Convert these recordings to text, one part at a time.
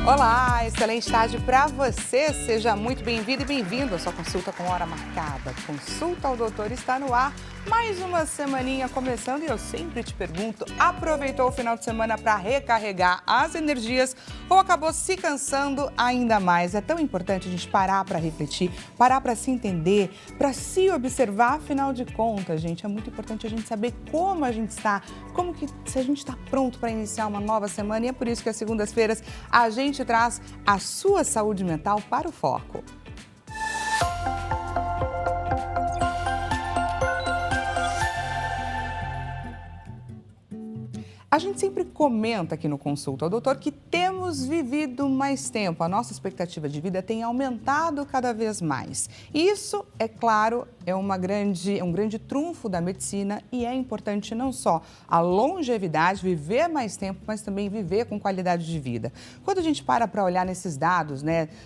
Olá, excelente tarde para você. Seja muito bem-vindo e bem-vindo à sua consulta com hora marcada. Consulta ao Doutor está no ar. Mais uma semaninha começando e eu sempre te pergunto, aproveitou o final de semana para recarregar as energias ou acabou se cansando ainda mais? É tão importante a gente parar para refletir, parar para se entender, para se observar. Afinal de contas, gente, é muito importante a gente saber como a gente está, se a gente está pronto para iniciar uma nova semana. E é por isso que às segundas-feiras a gente traz a sua saúde mental para o foco. A gente sempre comenta aqui no Consulta ao Doutor que temos vivido mais tempo, a nossa expectativa de vida tem aumentado cada vez mais. Isso, é claro, é um grande trunfo da medicina e é importante não só a longevidade, viver mais tempo, mas também viver com qualidade de vida. Quando a gente para olhar nesses dados,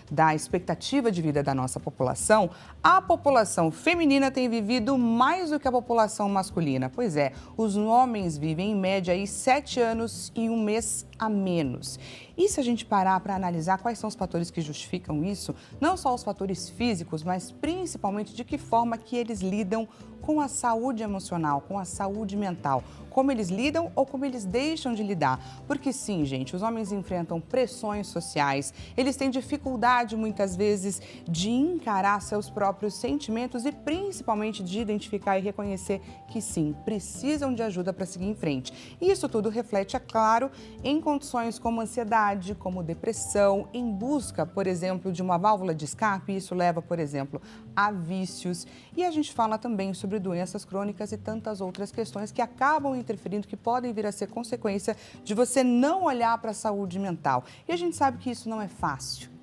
da expectativa de vida da nossa população, a população feminina tem vivido mais do que a população masculina. Pois é, os homens vivem em média aí 7 anos e 1 mês a menos. E se a gente parar para analisar quais são os fatores que justificam isso, não só os fatores físicos, mas principalmente de que forma que eles lidam com a saúde emocional, com a saúde mental, como eles lidam ou como eles deixam de lidar. Porque sim, gente, os homens enfrentam pressões sociais, eles têm dificuldade muitas vezes de encarar seus próprios sentimentos e principalmente de identificar e reconhecer que sim, precisam de ajuda para seguir em frente. E isso tudo reflete, é claro, em condições como ansiedade, como depressão, em busca, por exemplo, de uma válvula de escape. Isso leva, por exemplo, a vícios. E a gente fala também sobre doenças crônicas e tantas outras questões que acabam interferindo, que podem vir a ser consequência de você não olhar para a saúde mental. E a gente sabe que isso não é fácil.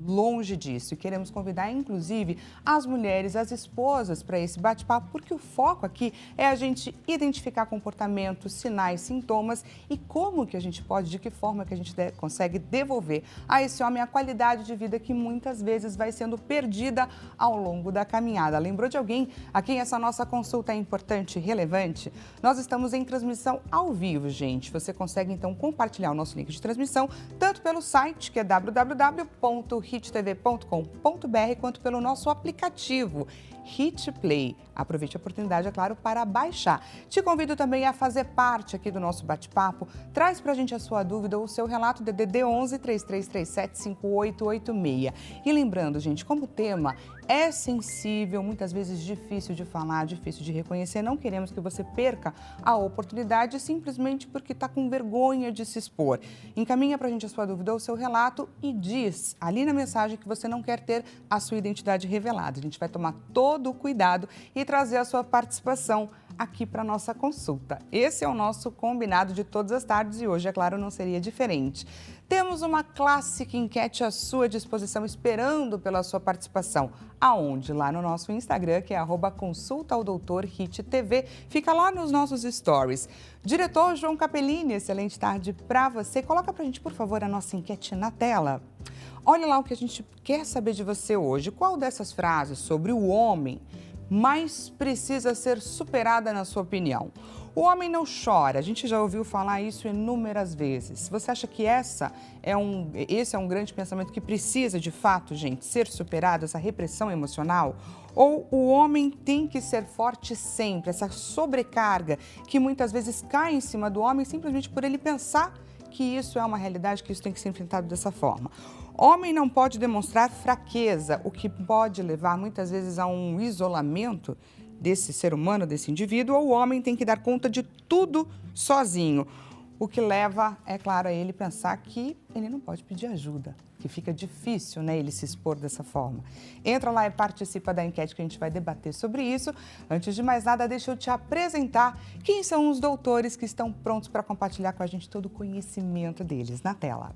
Longe disso, e queremos convidar inclusive as mulheres, as esposas para esse bate-papo, porque o foco aqui é a gente identificar comportamentos, sinais, sintomas e como que a gente pode, de que forma que a gente consegue devolver a esse homem a qualidade de vida que muitas vezes vai sendo perdida ao longo da caminhada. Lembrou de alguém a quem essa nossa consulta é importante e relevante? Nós estamos em transmissão ao vivo, gente. Você consegue então compartilhar o nosso link de transmissão tanto pelo site, que é www.hittv.com.br, quanto pelo nosso aplicativo Hit Play. Aproveite a oportunidade, é claro, para baixar. Te convido também a fazer parte aqui do nosso bate-papo. Traz pra gente a sua dúvida ou o seu relato, DDD 11 3337 5886. E lembrando, gente, como o tema é sensível, muitas vezes difícil de falar, difícil de reconhecer, não queremos que você perca a oportunidade simplesmente porque está com vergonha de se expor. Encaminha pra gente a sua dúvida ou o seu relato e diz ali na mensagem que você não quer ter a sua identidade revelada. A gente vai tomar todo o cuidado e trazer a sua participação aqui para a nossa consulta. Esse é o nosso combinado de todas as tardes e hoje, é claro, não seria diferente. Temos uma clássica enquete à sua disposição, esperando pela sua participação. Aonde? Lá no nosso Instagram, que é @consultaodoutorhittv. Fica lá nos nossos stories. Diretor João Capellini, excelente tarde para você. Coloca para a gente, por favor, a nossa enquete na tela. Olha lá o que a gente quer saber de você hoje. Qual dessas frases sobre o homem mais precisa ser superada na sua opinião? O homem não chora, a gente já ouviu falar isso inúmeras vezes. Você acha que esse é um grande pensamento que precisa, de fato, gente, ser superado, essa repressão emocional? Ou o homem tem que ser forte sempre, essa sobrecarga que muitas vezes cai em cima do homem simplesmente por ele pensar que isso é uma realidade, que isso tem que ser enfrentado dessa forma? Homem não pode demonstrar fraqueza, o que pode levar muitas vezes a um isolamento desse ser humano, desse indivíduo, ou o homem tem que dar conta de tudo sozinho, o que leva, é claro, a ele pensar que ele não pode pedir ajuda, que fica difícil, ele se expor dessa forma. Entra lá e participa da enquete que a gente vai debater sobre isso. Antes de mais nada, deixa eu te apresentar quem são os doutores que estão prontos para compartilhar com a gente todo o conhecimento deles na tela.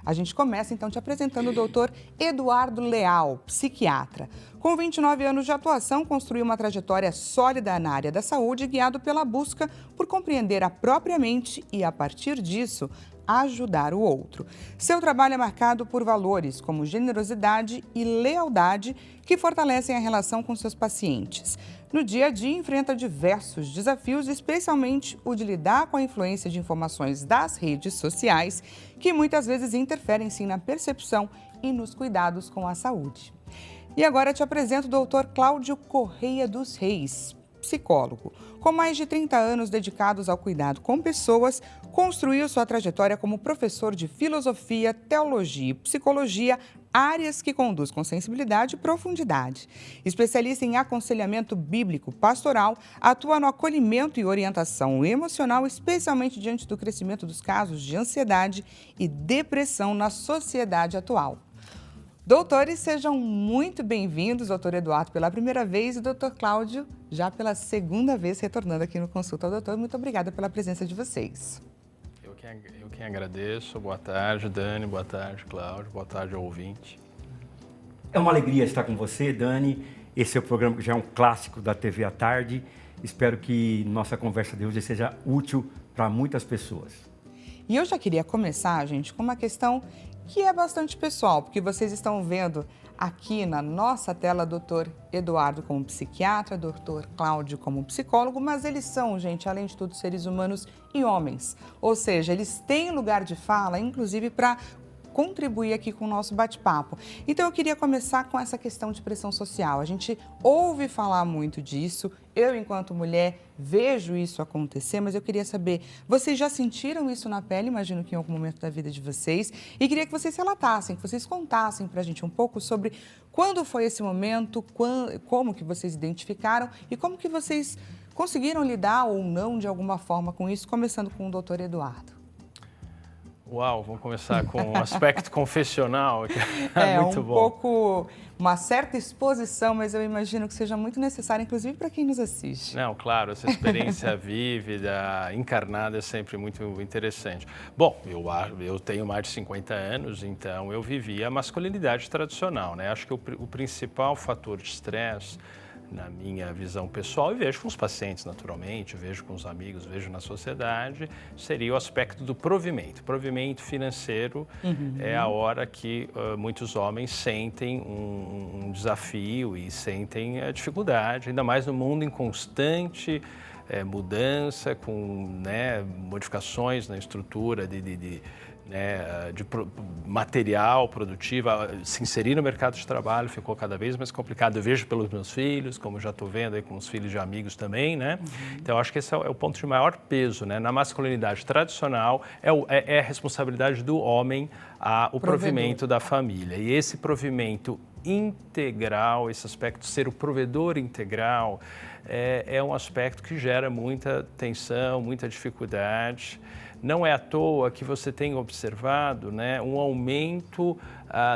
A gente começa então te apresentando o doutor Eduardo Leal, psiquiatra. Com 29 anos de atuação, construiu uma trajetória sólida na área da saúde, guiado pela busca por compreender a própria mente e, a partir disso, ajudar o outro. Seu trabalho é marcado por valores como generosidade e lealdade que fortalecem a relação com seus pacientes. no dia a dia enfrenta diversos desafios, especialmente o de lidar com a influência de informações das redes sociais, que muitas vezes interferem sim na percepção e nos cuidados com a saúde. E agora te apresento o Dr. Cláudio Correia dos Reis, psicólogo. Com mais de 30 anos dedicados ao cuidado com pessoas, construiu sua trajetória como professor de filosofia, teologia e psicologia, áreas que conduz com sensibilidade e profundidade. Especialista em aconselhamento bíblico pastoral, atua no acolhimento e orientação emocional, especialmente diante do crescimento dos casos de ansiedade e depressão na sociedade atual. Doutores, sejam muito bem-vindos, doutor Eduardo pela primeira vez e doutor Cláudio já pela segunda vez retornando aqui no Consulta ao Doutor. Muito obrigada pela presença de vocês. Eu quem agradeço. Boa tarde, Dani. Boa tarde, Cláudio. Boa tarde ao ouvinte. É uma alegria estar com você, Dani. Esse é o programa que já é um clássico da TV à tarde. Espero que nossa conversa de hoje seja útil para muitas pessoas. E eu já queria começar, gente, com uma questão que é bastante pessoal, porque vocês estão vendo aqui na nossa tela doutor Eduardo como psiquiatra, doutor Cláudio como psicólogo, mas eles são, gente, além de tudo, seres humanos e homens. Ou seja, eles têm lugar de fala, inclusive para contribuir aqui com o nosso bate-papo. Então eu queria começar com essa questão de pressão social. A gente ouve falar muito disso, eu enquanto mulher vejo isso acontecer, mas eu queria saber, vocês já sentiram isso na pele, imagino que em algum momento da vida de vocês, e queria que vocês relatassem, que vocês contassem pra gente um pouco sobre quando foi esse momento, como que vocês identificaram e como que vocês conseguiram lidar ou não de alguma forma com isso, começando com o doutor Eduardo. Uau, vamos começar com um aspecto confessional, que é muito bom. Pouco, uma certa exposição, mas eu imagino que seja muito necessária, inclusive para quem nos assiste. Não, claro, essa experiência vívida, encarnada é sempre muito interessante. Bom, eu tenho mais de 50 anos, então eu vivi a masculinidade tradicional, né? Acho que o principal fator de estresse, na minha visão pessoal, e vejo com os pacientes naturalmente, vejo com os amigos, vejo na sociedade, seria o aspecto do provimento. Provimento financeiro é a hora que muitos homens sentem um desafio e sentem a dificuldade, ainda mais no mundo em constante mudança, com modificações na estrutura de material produtivo, se inserir no mercado de trabalho ficou cada vez mais complicado. Eu vejo pelos meus filhos, como já estou vendo aí com os filhos de amigos também, né? Então, acho que esse é o ponto de maior peso, né? Na masculinidade tradicional, é a responsabilidade do homem o provimento da família. E esse provimento integral, esse aspecto de ser o provedor integral, é um aspecto que gera muita tensão, muita dificuldade. Não é à toa que você tem observado, né, um aumento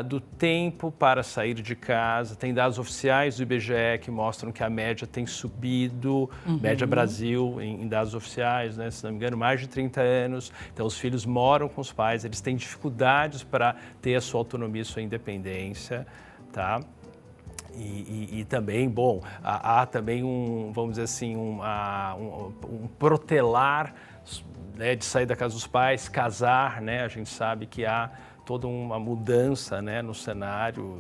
do tempo para sair de casa. Tem dados oficiais do IBGE que mostram que a média tem subido, média Brasil, em dados oficiais, né, se não me engano, mais de 30 anos. Então, os filhos moram com os pais, eles têm dificuldades para ter a sua autonomia, a sua independência, tá? E também, bom, há também vamos dizer assim, um protelar, né, de sair da casa dos pais, casar, né? A gente sabe que há toda uma mudança, né, no cenário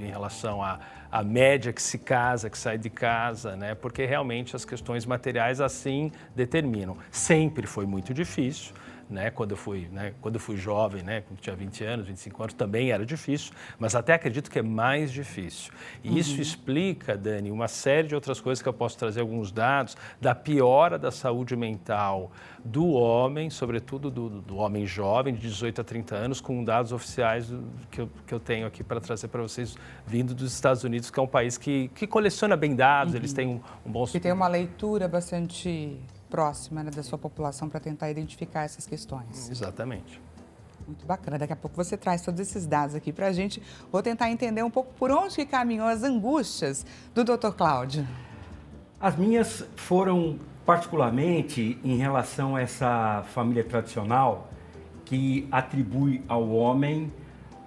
em relação à média que se casa, que sai de casa, né? Porque realmente as questões materiais assim determinam. Sempre foi muito difícil. Né, quando eu fui jovem, né, quando tinha 20 anos, 25 anos, também era difícil, mas até acredito que é mais difícil. E isso explica, Dani, uma série de outras coisas que eu posso trazer alguns dados da piora da saúde mental do homem, sobretudo do homem jovem, de 18 a 30 anos, com dados oficiais que eu tenho aqui para trazer para vocês, vindo dos Estados Unidos, que é um país que coleciona bem dados, eles têm um bom... Que tem uma leitura bastante próxima, né, da sua população para tentar identificar essas questões. Exatamente. Muito bacana. Daqui a pouco você traz todos esses dados aqui para a gente. Vou tentar entender um pouco por onde que caminhou as angústias do Dr. Cláudio. As minhas foram particularmente em relação a essa família tradicional que atribui ao homem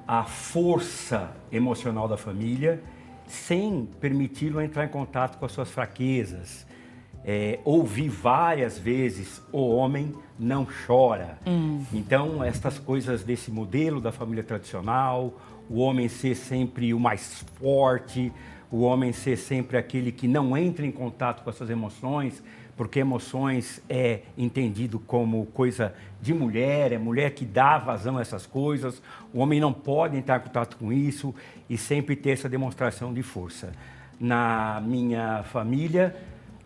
a força emocional da família sem permiti-lo entrar em contato com as suas fraquezas. Ouvi várias vezes, o homem não chora. Então, estas coisas desse modelo da família tradicional, o homem ser sempre o mais forte, o homem ser sempre aquele que não entra em contato com as suas emoções, porque emoções é entendido como coisa de mulher, é mulher que dá vazão a essas coisas, o homem não pode entrar em contato com isso e sempre ter essa demonstração de força. Na minha família,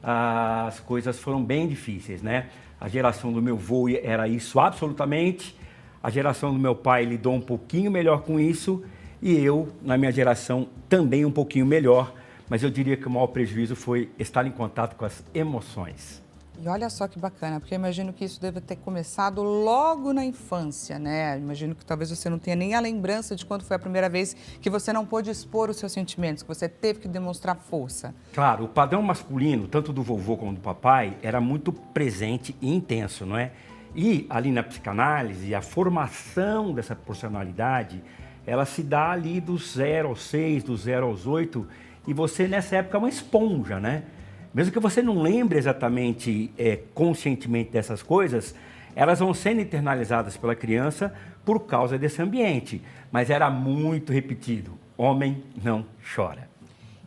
as coisas foram bem difíceis, né? A geração do meu avô era isso absolutamente, a geração do meu pai lidou um pouquinho melhor com isso e eu, na minha geração, também um pouquinho melhor, mas eu diria que o maior prejuízo foi estar em contato com as emoções. E olha só que bacana, porque eu imagino que isso deve ter começado logo na infância, né? Imagino que talvez você não tenha nem a lembrança de quando foi a primeira vez que você não pôde expor os seus sentimentos, que você teve que demonstrar força. Claro, o padrão masculino, tanto do vovô como do papai, era muito presente e intenso, não é? E ali na psicanálise, a formação dessa personalidade, ela se dá ali do 0 aos 6, do 0 aos 8, e você nessa época é uma esponja, né? Mesmo que você não lembre exatamente, conscientemente dessas coisas, elas vão sendo internalizadas pela criança por causa desse ambiente. Mas era muito repetido, homem não chora.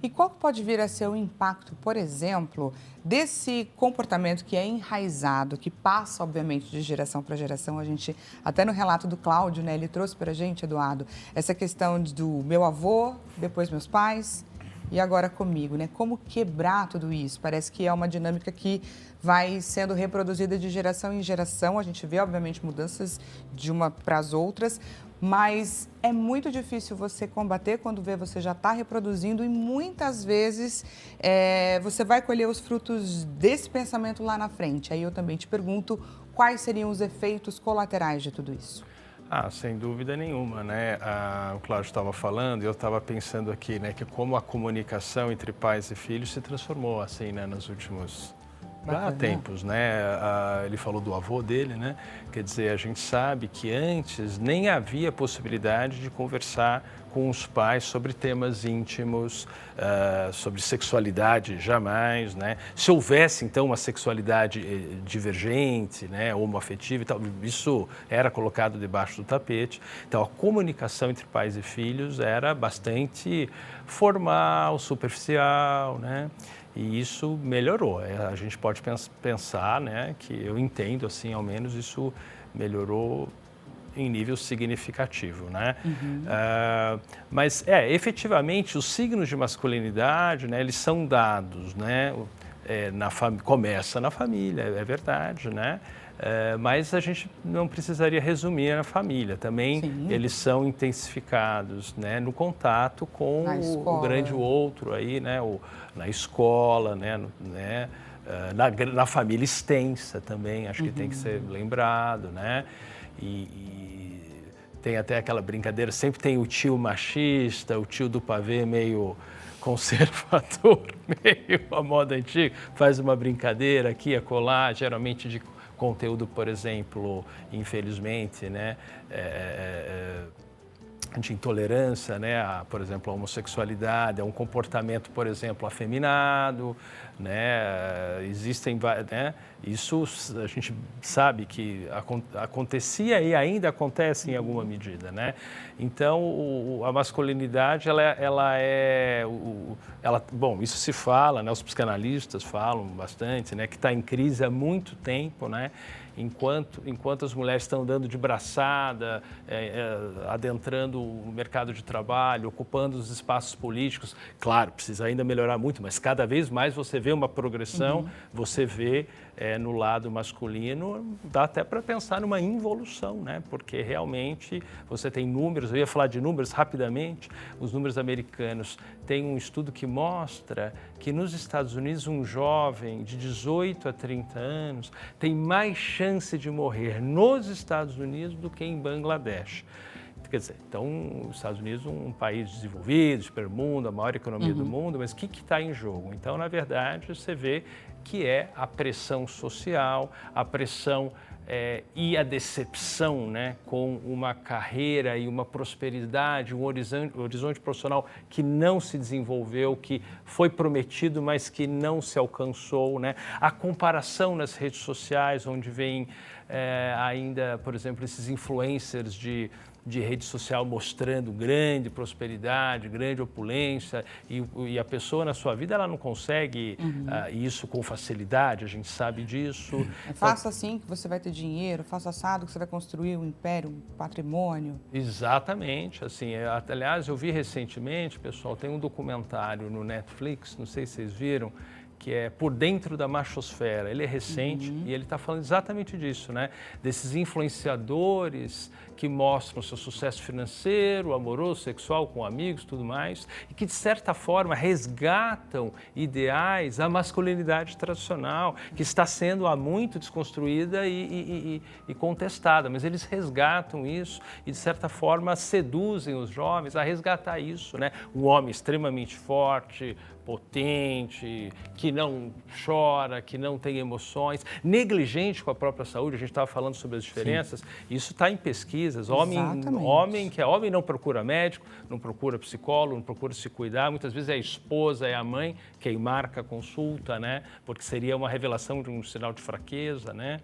E qual pode vir a ser o impacto, por exemplo, desse comportamento que é enraizado, que passa, obviamente, de geração para geração? A gente, até no relato do Cláudio, né, ele trouxe para a gente, Eduardo, essa questão do meu avô, depois meus pais e agora comigo, né? Como quebrar tudo isso? Parece que é uma dinâmica que vai sendo reproduzida de geração em geração. A gente vê, obviamente, mudanças de uma para as outras, mas é muito difícil você combater quando você já está reproduzindo e muitas vezes você vai colher os frutos desse pensamento lá na frente. Aí eu também te pergunto quais seriam os efeitos colaterais de tudo isso. Sem dúvida nenhuma, né? O Cláudio estava falando e eu estava pensando aqui, né, que como a comunicação entre pais e filhos se transformou assim, né, nos últimos tempos, né? Ele falou do avô dele, né? Quer dizer, a gente sabe que antes nem havia possibilidade de conversar com os pais sobre temas íntimos, sobre sexualidade, jamais, né? Se houvesse, então, uma sexualidade divergente, né, homoafetiva e tal, isso era colocado debaixo do tapete. Então, a comunicação entre pais e filhos era bastante formal, superficial, né? E isso melhorou. A gente pode pensar, né, que eu entendo, assim, ao menos isso melhorou em nível significativo, né? Mas, efetivamente, os signos de masculinidade, né, eles são dados, né? Começa na família, é verdade, né? Mas a gente não precisaria resumir na família. Também Sim. Eles são intensificados, né, no contato com o grande outro aí, né? Na escola, né? Na família extensa também, acho que tem que ser lembrado, né? E tem até aquela brincadeira, sempre tem o tio machista, o tio do pavê meio conservador, meio a moda antiga, faz uma brincadeira aqui, acolá, geralmente de conteúdo, por exemplo, infelizmente, né, de intolerância, né, por exemplo, a homossexualidade, a um comportamento, por exemplo, afeminado, né, existem, né, isso a gente sabe que acontecia e ainda acontece em alguma medida, né? Então, a masculinidade, bom, isso se fala, né, os psicanalistas falam bastante, né, que está em crise há muito tempo, né? Enquanto as mulheres estão dando de braçada, adentrando o mercado de trabalho, ocupando os espaços políticos, claro, precisa ainda melhorar muito, mas cada vez mais você vê uma progressão, você vê no lado masculino, dá até para pensar numa involução, né? Porque realmente você tem números, eu ia falar de números rapidamente, os números americanos. Tem um estudo que mostra que nos Estados Unidos um jovem de 18 a 30 anos tem mais chance de morrer nos Estados Unidos do que em Bangladesh. Quer dizer, então, os Estados Unidos um país desenvolvido, supermundo, a maior economia do mundo, mas o que está em jogo? Então, na verdade, você vê que é a pressão social, a pressão e a decepção, né, com uma carreira e uma prosperidade, um horizonte profissional que não se desenvolveu, que foi prometido, mas que não se alcançou, né? A comparação nas redes sociais, onde vem ainda, por exemplo, esses influencers de rede social mostrando grande prosperidade, grande opulência, e a pessoa na sua vida ela não consegue isso com facilidade, a gente sabe disso. Faça assim que você vai ter dinheiro, faça assado que você vai construir um império, um patrimônio. Exatamente, assim, aliás, eu vi recentemente, pessoal, tem um documentário no Netflix, não sei se vocês viram, que é Por Dentro da Machosfera. Ele é recente e ele está falando exatamente disso, né? Desses influenciadores que mostram seu sucesso financeiro, amoroso, sexual, com amigos, tudo mais, e que, de certa forma, resgatam ideais da masculinidade tradicional, que está sendo há muito desconstruída e contestada, mas eles resgatam isso e, de certa forma, seduzem os jovens a resgatar isso, né? Um homem extremamente forte, potente, que não chora, que não tem emoções, negligente com a própria saúde. A gente estava falando sobre as diferenças. Sim. Isso está em pesquisas. Homem não procura médico, não procura psicólogo, não procura se cuidar. Muitas vezes é a esposa, é a mãe quem marca a consulta, né? Porque seria uma revelação de um sinal de fraqueza, né?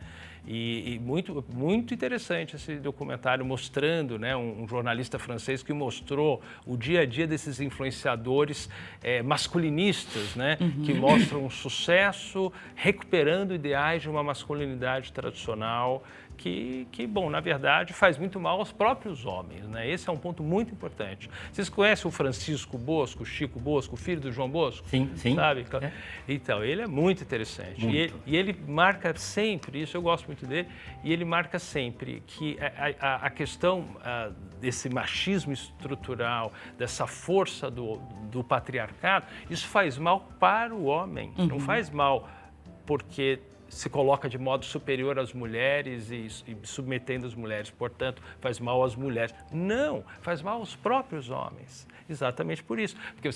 E muito, muito interessante esse documentário mostrando, né, um jornalista francês que mostrou o dia a dia desses influenciadores masculinistas, né, que mostram um sucesso recuperando ideais de uma masculinidade tradicional que, bom, na verdade, faz muito mal aos próprios homens, né? Esse é um ponto muito importante. Vocês conhecem o Francisco Bosco, o Chico Bosco, filho do João Bosco? Sim, sim. Sabe? Então, ele é muito interessante. Muito. E ele marca sempre, isso eu gosto muito dele, e ele marca sempre que a questão desse machismo estrutural, dessa força do patriarcado, isso faz mal para o homem, não faz mal porque se coloca de modo superior às mulheres e submetendo as mulheres, portanto, faz mal às mulheres. Não, faz mal aos próprios homens. Exatamente por isso. Porque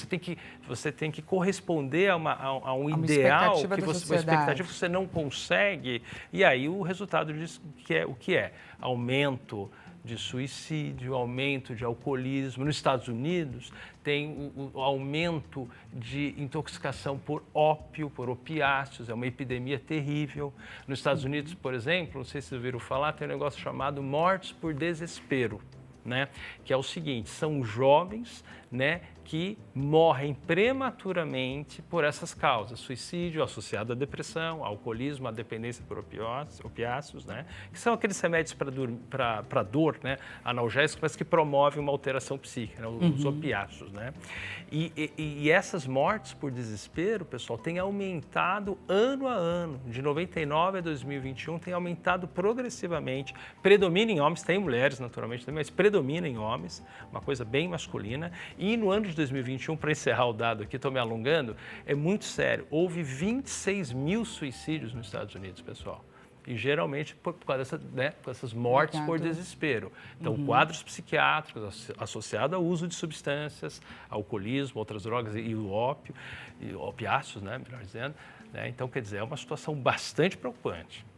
você tem que corresponder a um ideal, uma expectativa que você não consegue, e aí o resultado disso é o que é? Aumento de suicídio, aumento de alcoolismo. Nos Estados Unidos, tem o aumento de intoxicação por ópio, por opiáceos, é uma epidemia terrível. Nos Estados Unidos, por exemplo, não sei se vocês ouviram falar, tem um negócio chamado mortes por desespero, né? Que é o seguinte, são jovens, né, que morrem prematuramente por essas causas, suicídio associado à depressão, alcoolismo, à dependência por opiáceos, né, que são aqueles remédios para dor, né, analgésicos, mas que promovem uma alteração psíquica, né, os opiáceos, né. E essas mortes por desespero, pessoal, têm aumentado ano a ano, de 99 a 2021, tem aumentado progressivamente, predomina em homens, tem mulheres naturalmente também, mas predomina em homens, uma coisa bem masculina. E no ano de 2021, para encerrar o dado aqui, estou me alongando, é muito sério. Houve 26 mil suicídios nos Estados Unidos, pessoal. E geralmente por causa dessas mortes por desespero. Então, quadros psiquiátricos associados ao uso de substâncias, alcoolismo, outras drogas e o ópio, e opiáceos, né, melhor dizendo. Né? Então, quer dizer, é uma situação bastante preocupante.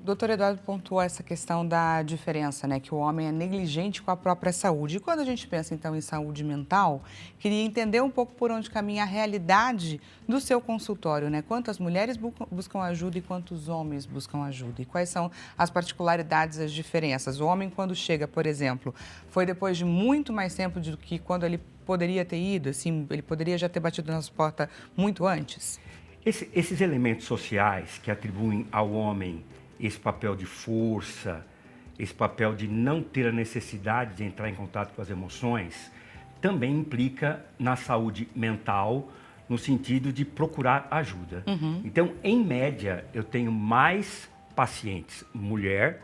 O doutor Eduardo pontuou essa questão da diferença, né? Que o homem é negligente com a própria saúde. E quando a gente pensa, então, em saúde mental, queria entender um pouco por onde caminha a realidade do seu consultório, né? Quantas mulheres buscam ajuda e quantos homens buscam ajuda? E quais são as particularidades, as diferenças? O homem, quando chega, por exemplo, foi depois de muito mais tempo do que quando ele poderia ter ido, assim, ele poderia já ter batido na porta muito antes? Esses elementos sociais que atribuem ao homem esse papel de força, esse papel de não ter a necessidade de entrar em contato com as emoções, também implica na saúde mental, no sentido de procurar ajuda. Então, em média, eu tenho mais pacientes mulher,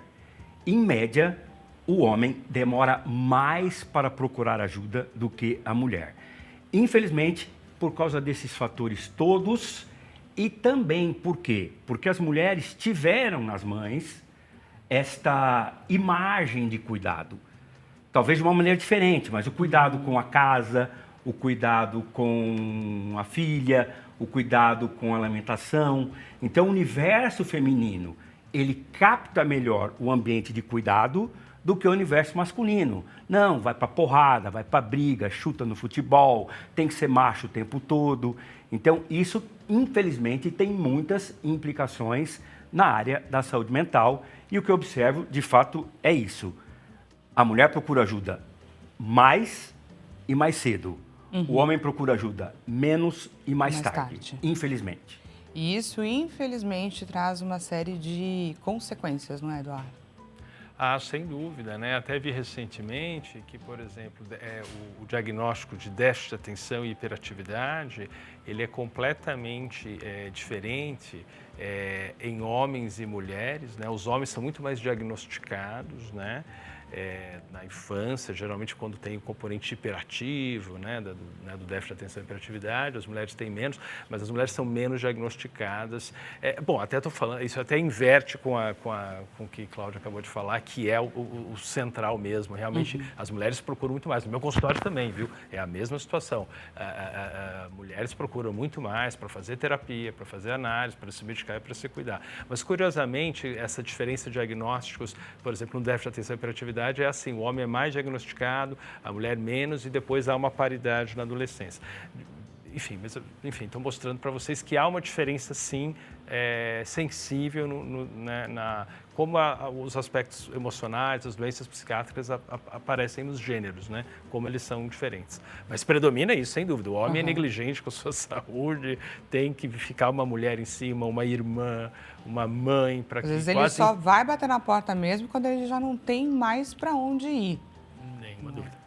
em média, o homem demora mais para procurar ajuda do que a mulher. Infelizmente, por causa desses fatores todos, e também por quê? Porque as mulheres tiveram nas mães esta imagem de cuidado. Talvez de uma maneira diferente, mas o cuidado com a casa, o cuidado com a filha, o cuidado com a alimentação. Então, o universo feminino, ele capta melhor o ambiente de cuidado do que o universo masculino. Não, vai para porrada, vai para briga, chuta no futebol, tem que ser macho o tempo todo. Então, isso, infelizmente, tem muitas implicações na área da saúde mental. E o que eu observo, de fato, é isso. A mulher procura ajuda mais e mais cedo. O homem procura ajuda menos e mais tarde, infelizmente. E isso, infelizmente, traz uma série de consequências, não é, Eduardo? Ah, sem dúvida, né? Até vi recentemente que, por exemplo, o diagnóstico de déficit de atenção e hiperatividade, ele é completamente diferente em homens e mulheres, né? Os homens são muito mais diagnosticados, né? Na infância, geralmente quando tem o componente hiperativo, né, do déficit de atenção e hiperatividade, as mulheres têm menos, mas as mulheres são menos diagnosticadas. Bom, até estou falando, isso até inverte com o que Cláudia acabou de falar, que é o central mesmo. Realmente, as mulheres procuram muito mais. No meu consultório também, viu? É a mesma situação. Mulheres procuram muito mais para fazer terapia, para fazer análise, para se medicar e para se cuidar. Mas, curiosamente, essa diferença de diagnósticos, por exemplo, no déficit de atenção e hiperatividade, é assim, o homem é mais diagnosticado, a mulher menos, e depois há uma paridade na adolescência. Enfim, estou mostrando para vocês que há uma diferença, sim, sensível como os aspectos emocionais, as doenças psiquiátricas aparecem nos gêneros, né? Como eles são diferentes. Mas predomina isso, sem dúvida. O homem é negligente com a sua saúde, tem que ficar uma mulher em cima, uma irmã, uma mãe, para que às vezes ele só vai bater na porta mesmo quando ele já não tem mais para onde ir. Nenhuma dúvida.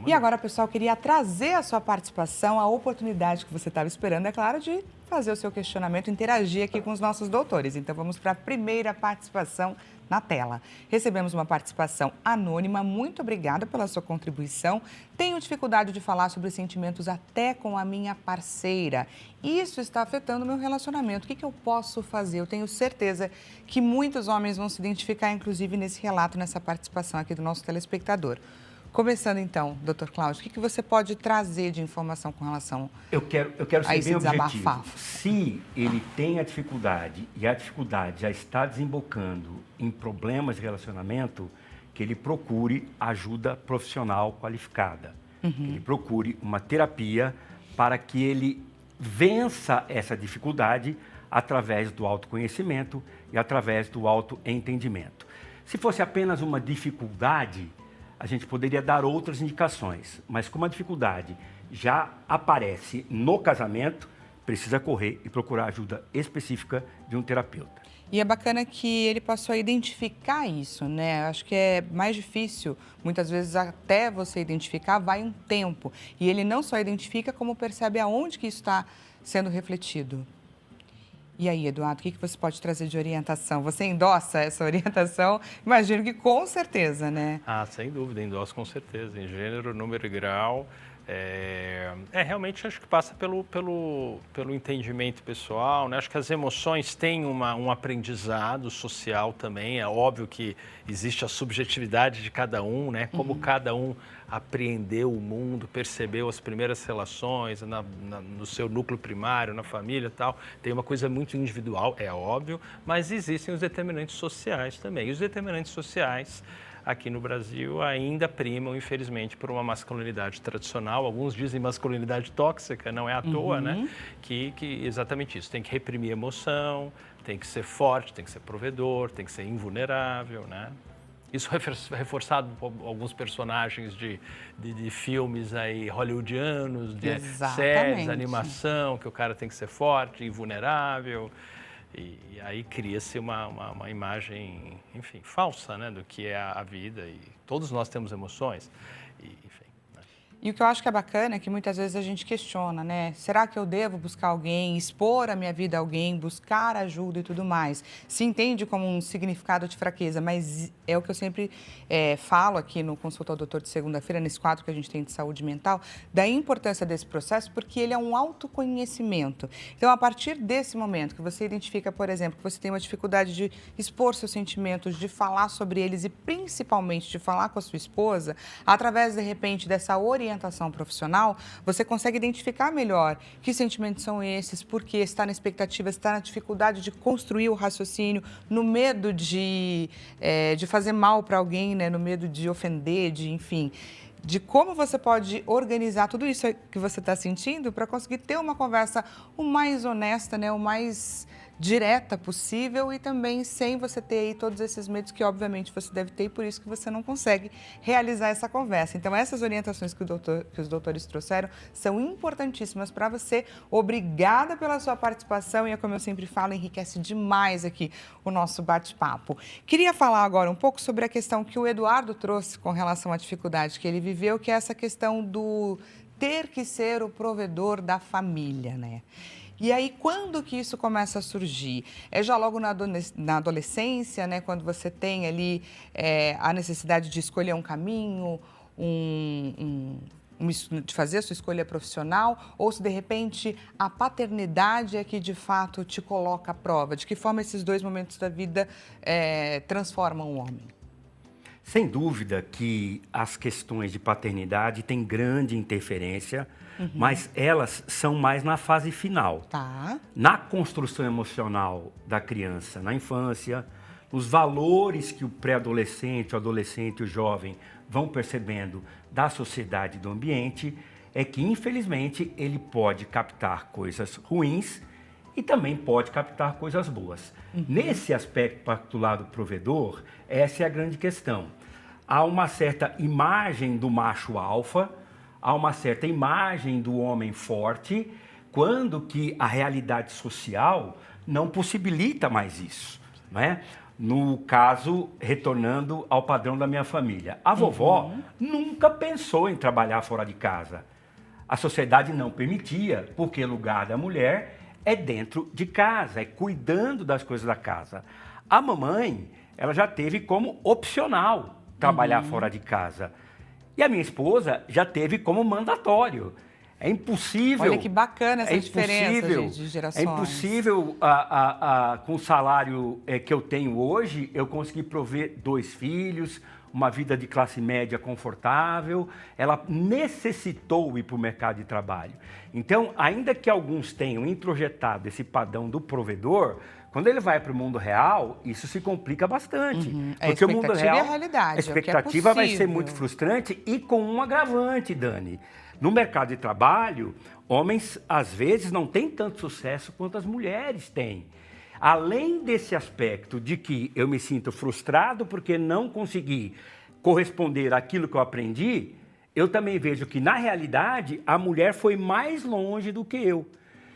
E agora, pessoal, queria trazer a sua participação, a oportunidade que você estava esperando, é claro, de fazer o seu questionamento, interagir aqui com os nossos doutores. Então, vamos para a primeira participação na tela. Recebemos uma participação anônima. Muito obrigada pela sua contribuição. Tenho dificuldade de falar sobre sentimentos até com a minha parceira. Isso está afetando o meu relacionamento. O que eu posso fazer? Eu tenho certeza que muitos homens vão se identificar, inclusive, nesse relato, nessa participação aqui do nosso telespectador. Começando então, doutor Cláudio, o que você pode trazer de informação com relação eu quero ser bem objetivo. desabafar? Se ele tem a dificuldade e a dificuldade já está desembocando em problemas de relacionamento, que ele procure ajuda profissional qualificada. Que ele procure uma terapia para que ele vença essa dificuldade através do autoconhecimento e através do autoentendimento. Se fosse apenas uma dificuldade, a gente poderia dar outras indicações, mas como a dificuldade já aparece no casamento, precisa correr e procurar ajuda específica de um terapeuta. E é bacana que ele passou a identificar isso, né? Acho que é mais difícil, muitas vezes até você identificar, vai um tempo. E ele não só identifica, como percebe aonde que isso está sendo refletido. E aí, Eduardo, o que você pode trazer de orientação? Você endossa essa orientação? Imagino que com certeza, né? Ah, sem dúvida, endosso com certeza. Em gênero, número e grau. Realmente acho que passa pelo entendimento pessoal, né? Acho que as emoções têm um aprendizado social também. É óbvio que existe a subjetividade de cada um, né? Como cada um apreendeu o mundo, percebeu as primeiras relações no seu núcleo primário, na família e tal. Tem uma coisa muito individual, é óbvio, mas existem os determinantes sociais também. E os determinantes sociais aqui no Brasil ainda primam, infelizmente, por uma masculinidade tradicional. Alguns dizem masculinidade tóxica, não é à toa, né? Que exatamente isso, tem que reprimir a emoção, tem que ser forte, tem que ser provedor, tem que ser invulnerável, né? Isso reforçado por alguns personagens de filmes aí hollywoodianos, de séries, animação, que o cara tem que ser forte, invulnerável. E aí cria-se uma imagem, enfim, falsa, né, do que é a vida. E todos nós temos emoções, enfim. E o que eu acho que é bacana é que muitas vezes a gente questiona, né? Será que eu devo buscar alguém, expor a minha vida a alguém, buscar ajuda e tudo mais? Se entende como um significado de fraqueza, mas é o que eu sempre falo aqui no Consulta ao Doutor de segunda-feira, nesse quadro que a gente tem de saúde mental, da importância desse processo, porque ele é um autoconhecimento. Então, a partir desse momento que você identifica, por exemplo, que você tem uma dificuldade de expor seus sentimentos, de falar sobre eles e principalmente de falar com a sua esposa, através, de repente, dessa orientação profissional, você consegue identificar melhor que sentimentos são esses, porque está na expectativa, está na dificuldade de construir o raciocínio, no medo de fazer mal para alguém, né? No medo de ofender, enfim, de como você pode organizar tudo isso que você está sentindo para conseguir ter uma conversa o mais honesta, né? O mais direta possível e também sem você ter aí todos esses medos que, obviamente, você deve ter e por isso que você não consegue realizar essa conversa. Então, essas orientações que os doutores trouxeram são importantíssimas para você. Obrigada pela sua participação e, como eu sempre falo, enriquece demais aqui o nosso bate-papo. Queria falar agora um pouco sobre a questão que o Eduardo trouxe com relação à dificuldade que ele viveu, que é essa questão do ter que ser o provedor da família, né? E aí, quando que isso começa a surgir? É já logo na adolescência, né? Quando você tem ali a necessidade de escolher um caminho, de fazer a sua escolha profissional, ou se de repente a paternidade é que de fato te coloca à prova? De que forma esses dois momentos da vida transformam o homem? Sem dúvida que as questões de paternidade têm grande interferência, mas elas são mais na fase final. Tá. Na construção emocional da criança, na infância, os valores que o pré-adolescente, o adolescente, o jovem vão percebendo da sociedade e do ambiente, é que, infelizmente, ele pode captar coisas ruins e também pode captar coisas boas. Nesse aspecto particular do provedor, essa é a grande questão. Há uma certa imagem do macho alfa, há uma certa imagem do homem forte, quando que a realidade social não possibilita mais isso, não é? No caso, retornando ao padrão da minha família, a vovó nunca pensou em trabalhar fora de casa. A sociedade não permitia, porque o lugar da mulher é dentro de casa, é cuidando das coisas da casa. A mamãe, ela já teve como opcional trabalhar fora de casa. E a minha esposa já teve como mandatório. É impossível... Olha que bacana essa diferença de gerações. É impossível, com o salário que eu tenho hoje, eu conseguir prover 2 filhos, uma vida de classe média confortável. Ela necessitou ir para o mercado de trabalho. Então, ainda que alguns tenham introjetado esse padrão do provedor, quando ele vai para o mundo real, isso se complica bastante. Porque o mundo real, é a realidade, a expectativa vai ser muito frustrante e com um agravante, Dani. No mercado de trabalho, homens, às vezes, não têm tanto sucesso quanto as mulheres têm. Além desse aspecto de que eu me sinto frustrado porque não consegui corresponder àquilo que eu aprendi, eu também vejo que, na realidade, a mulher foi mais longe do que eu.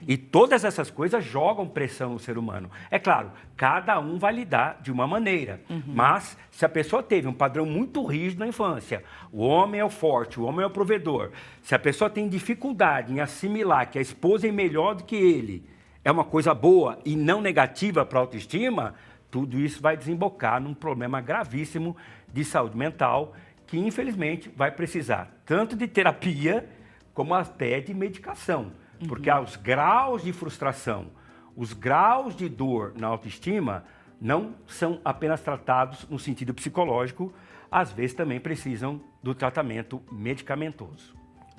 E todas essas coisas jogam pressão no ser humano. É claro, cada um vai lidar de uma maneira. Mas, se a pessoa teve um padrão muito rígido na infância, o homem é o forte, o homem é o provedor, se a pessoa tem dificuldade em assimilar que a esposa é melhor do que ele, é uma coisa boa e não negativa para a autoestima, tudo isso vai desembocar num problema gravíssimo de saúde mental que, infelizmente, vai precisar tanto de terapia como até de medicação. Porque os graus de frustração, os graus de dor na autoestima não são apenas tratados no sentido psicológico, às vezes também precisam do tratamento medicamentoso.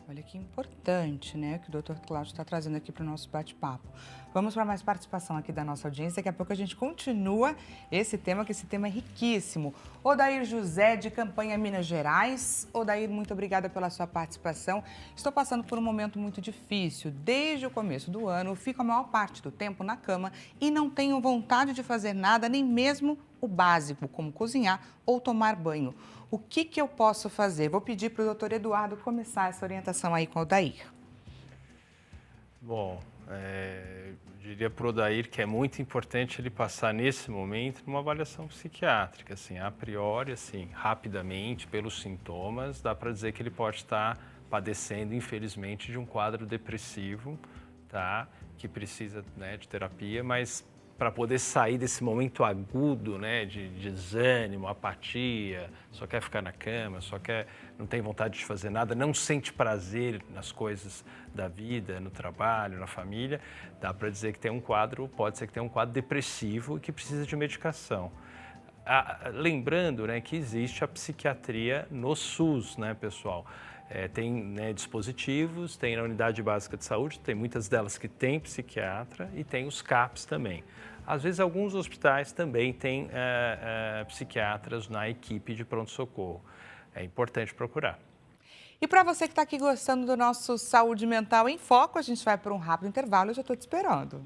Olha que importante, né, que o Dr. Cláudio está trazendo aqui para o nosso bate-papo. Vamos para mais participação aqui da nossa audiência. Daqui a pouco a gente continua esse tema, que esse tema é riquíssimo. Odair José, de Campanha, Minas Gerais. Odair, muito obrigada pela sua participação. Estou passando por um momento muito difícil. Desde o começo do ano, fico a maior parte do tempo na cama e não tenho vontade de fazer nada, nem mesmo o básico, como cozinhar ou tomar banho. O que eu posso fazer? Vou pedir para o doutor Eduardo começar essa orientação aí com o Odair. Bom, eu diria para o Odair que é muito importante ele passar nesse momento numa avaliação psiquiátrica, assim, a priori, assim, rapidamente, pelos sintomas, dá para dizer que ele pode estar padecendo, infelizmente, de um quadro depressivo, tá? Que precisa, né, de terapia, mas para poder sair desse momento agudo, né, de desânimo, apatia, só quer ficar na cama, não tem vontade de fazer nada, não sente prazer nas coisas da vida, no trabalho, na família, dá para dizer que pode ser que tenha um quadro depressivo e que precisa de medicação. Lembrando, né, que existe a psiquiatria no SUS, né, pessoal? Tem, né, dispositivos, tem na unidade básica de saúde, tem muitas delas que tem psiquiatra e tem os CAPs também. Às vezes, alguns hospitais também têm psiquiatras na equipe de pronto-socorro. É importante procurar. E para você que está aqui gostando do nosso Saúde Mental em Foco, a gente vai para um rápido intervalo, eu já estou te esperando.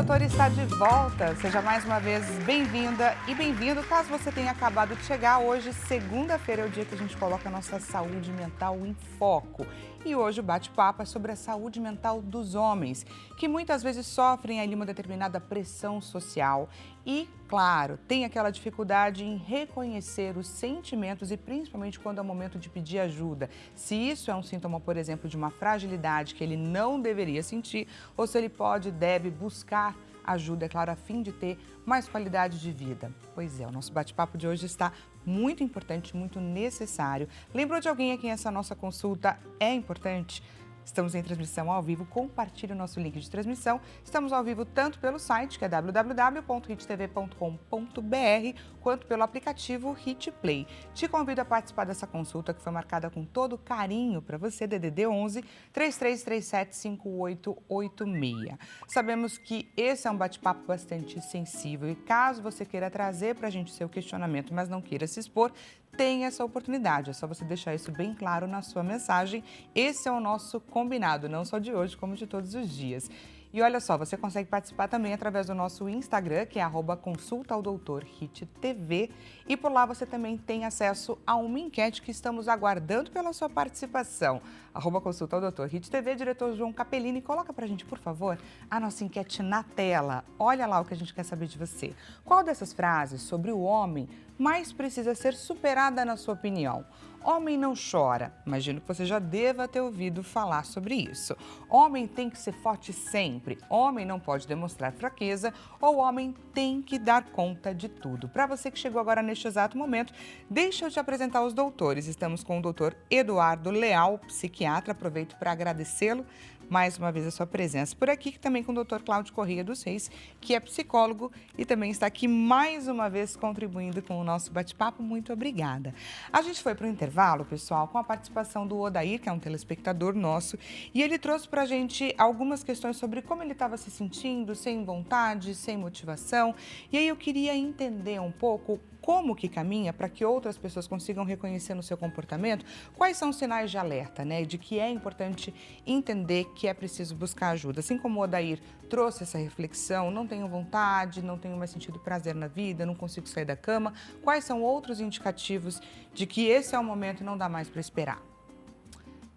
Doutor está de volta. Seja mais uma vez bem-vinda e bem-vindo. Caso você tenha acabado de chegar, hoje, segunda-feira, é o dia que a gente coloca a nossa saúde mental em foco. E hoje o bate-papo é sobre a saúde mental dos homens, que muitas vezes sofrem ali uma determinada pressão social e, claro, tem aquela dificuldade em reconhecer os sentimentos e principalmente quando é o momento de pedir ajuda. Se isso é um sintoma, por exemplo, de uma fragilidade que ele não deveria sentir ou se ele pode e deve buscar ajuda, é claro, a fim de ter mais qualidade de vida. Pois é, o nosso bate-papo de hoje está muito importante, muito necessário. Lembrou de alguém a quem essa nossa consulta é importante? Estamos em transmissão ao vivo, compartilhe o nosso link de transmissão. Estamos ao vivo tanto pelo site, que é www.hittv.com.br, quanto pelo aplicativo Hit Play. Te convido a participar dessa consulta que foi marcada com todo carinho para você, DDD 11 3337 5886. Sabemos que esse é um bate-papo bastante sensível e caso você queira trazer para a gente seu questionamento, mas não queira se expor, tem essa oportunidade, é só você deixar isso bem claro na sua mensagem. Esse é o nosso combinado, não só de hoje, como de todos os dias. E olha só, você consegue participar também através do nosso Instagram, que é @consultaodoutorhittv. E por lá você também tem acesso a uma enquete que estamos aguardando pela sua participação. @consultaodoutorhittv, diretor João Capellini, coloca pra gente, por favor, a nossa enquete na tela. Olha lá o que a gente quer saber de você. Qual dessas frases sobre o homem mais precisa ser superada na sua opinião? Homem não chora. Imagino que você já deva ter ouvido falar sobre isso. Homem tem que ser forte sempre. Homem não pode demonstrar fraqueza. Ou homem tem que dar conta de tudo. Para você que chegou agora neste exato momento, deixa eu te apresentar os doutores. Estamos com o doutor Eduardo Leal, psiquiatra. Aproveito para agradecê-lo mais uma vez a sua presença por aqui, também com o doutor Cláudio Corrêa dos Reis, que é psicólogo e também está aqui mais uma vez contribuindo com o nosso bate-papo. Muito obrigada. A gente foi para o intervalo, pessoal, com a participação do Odair, que é um telespectador nosso, e ele trouxe para a gente algumas questões sobre como ele estava se sentindo, sem vontade, sem motivação. E aí eu queria entender um pouco como que caminha para que outras pessoas consigam reconhecer no seu comportamento quais são os sinais de alerta, né? De que é importante entender que é preciso buscar ajuda. Assim como o Odair trouxe essa reflexão, não tenho vontade, não tenho mais sentido prazer na vida, não consigo sair da cama, quais são outros indicativos de que esse é o momento e não dá mais para esperar?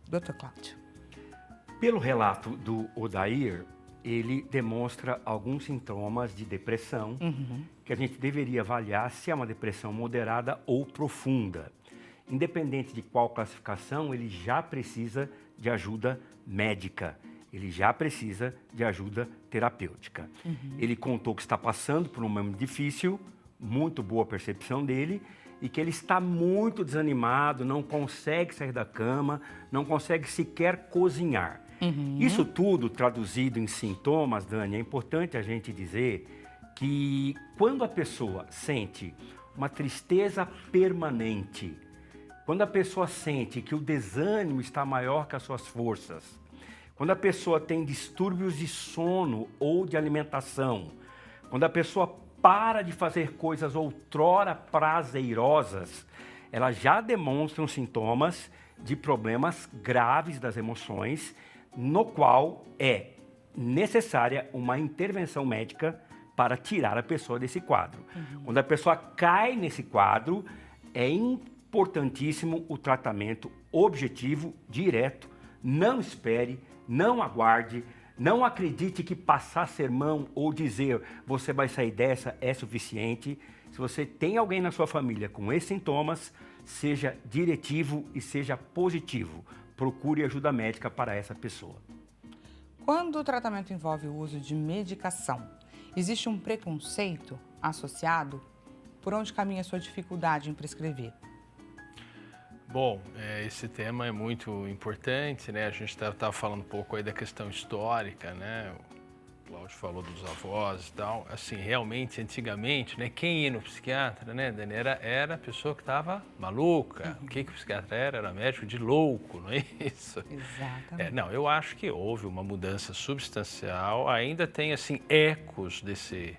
Doutor Cláudio. Pelo relato do Odair, ele demonstra alguns sintomas de depressão que a gente deveria avaliar se é uma depressão moderada ou profunda. Independente de qual classificação, ele já precisa de ajuda médica, ele já precisa de ajuda terapêutica. Ele contou que está passando por um momento difícil, muito boa percepção dele, e que ele está muito desanimado, não consegue sair da cama, não consegue sequer cozinhar. Isso tudo traduzido em sintomas, Dani, é importante a gente dizer que quando a pessoa sente uma tristeza permanente, quando a pessoa sente que o desânimo está maior que as suas forças, quando a pessoa tem distúrbios de sono ou de alimentação, quando a pessoa para de fazer coisas outrora prazerosas, ela já demonstra sintomas de problemas graves das emoções, no qual é necessária uma intervenção médica para tirar a pessoa desse quadro. Quando a pessoa cai nesse quadro, é importantíssimo o tratamento objetivo, direto. Não espere, não aguarde, não acredite que passar sermão ou dizer você vai sair dessa é suficiente. Se você tem alguém na sua família com esses sintomas, seja diretivo e seja positivo. Procure ajuda médica para essa pessoa. Quando o tratamento envolve o uso de medicação, existe um preconceito associado? Por onde caminha a sua dificuldade em prescrever? Bom, esse tema é muito importante, né? A gente estava falando um pouco aí da questão histórica, né? O Cláudio falou dos avós e tal. Assim, realmente, antigamente, né? Quem ia no psiquiatra, né, Dani, era a pessoa que estava maluca. O que o psiquiatra era? Era médico de louco, não é isso? Exatamente. Não, eu acho que houve uma mudança substancial. Ainda tem, assim, ecos desse